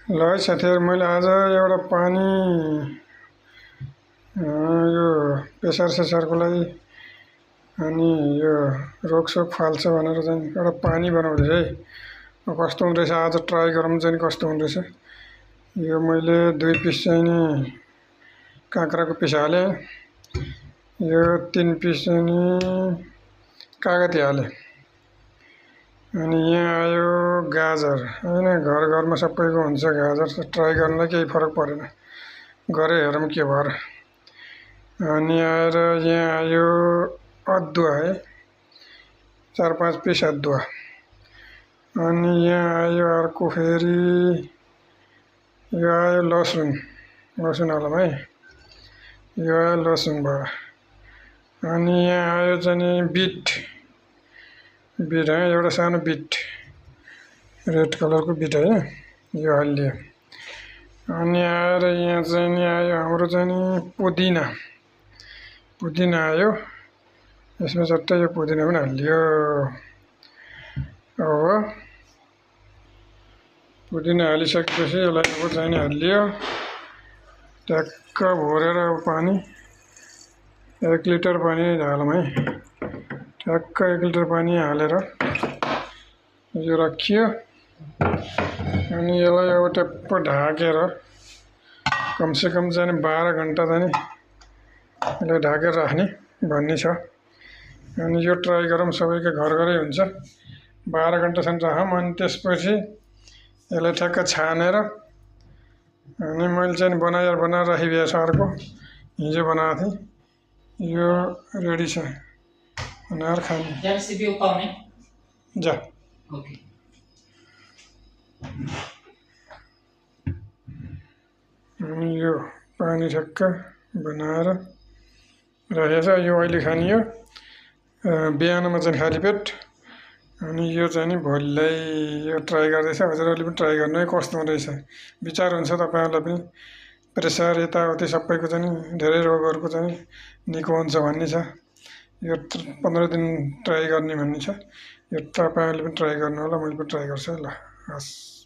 ल है साथीहरु, मैले आज एउटा पानी यो प्रेसर सेसरको लागि अनि यो रोगसोग फाल्छ भनेर चाहिँ एउटा पानी बनाउँदै है। कस्तो हुँदो रहेछ आज ट्राई गरौँ चाहिँ कस्तो हुँदो रहेछ। यो मैले 2 पिस चाहिँ नि काँक्राको पिस हाले, यो 3 पिस चाहिँ नि कागती हाले, अनि यहाँ आयो गाजर हैन। घर घरमा सबैको हुन्छ गाजर, ट्राई गर्नलाई केही फरक परेन, गरे हेरौँ के भएर। अनि आएर यहाँ आयो अदुवा है, 4-5 पिस अदुवा। अनि यहाँ आयो अर्को फेरि यो आयो लसुन, लसुन हालौँ है, यो आयो लसुन भयो। अनि यहाँ आयो चाहिँ नि बिट, बिट है, एउटा सानो बिट, रेड कलरको बिट है, यो हालिदियो। अनि आएर यहाँ चाहिँ नि आयो हाम्रो चाहिँ नि पुदिना, पुदिना आयो, यसमा चट्टै यो पुदिना पनि हालिदियो। अब पुदिना हालिसकेपछि यसलाई अब चाहिँ नि हालिदियो, ट्याक्क भरेर अब पानी 1 लिटर पानी हालौँ है, ठ्याक्क 1 लिटर पानी हालेर यो राखियो। अनि यसलाई अब ट्याप्प ढाकेर कमसेकम चाहिँ 12 घन्टा चाहिँ यसलाई ढाकेर राख्ने भन्ने छ। अनि यो ट्राई गरौँ, सबैको घर घरै हुन्छ। 12 घन्टासम्म राखौँ, अनि त्यसपछि यसलाई ठ्याक्क छानेर, अनि मैले चाहिँ बनाएर राखिदिएको छ अर्को, हिजो बनाएको थिएँ, यो रेडी छ बनाएर खाने। रेसिपी पाउने जा ओके। अनि यो पानी ठ्याक्क बनाएर राखेको छ। यो अहिले खाने हो, बिहानमा चाहिँ खाली पेट। अनि यो चाहिँ नि भोलिलाई यो ट्राई गर्दैछ। हजुरहरूले पनि ट्राई गर्नु है, कस्तो हुँदैछ। विचार हुन्छ तपाईँहरूलाई पनि, प्रेसर यताउति सबैको चाहिँ नि धेरै रोगहरूको चाहिँ निको हुन्छ भन्ने छ। यो 15 दिन ट्राई गर्ने भन्ने छ। यो तपाईँहरूले पनि ट्राई गर्नु होला, मैले पनि ट्राई गर्छु है। ल हस्।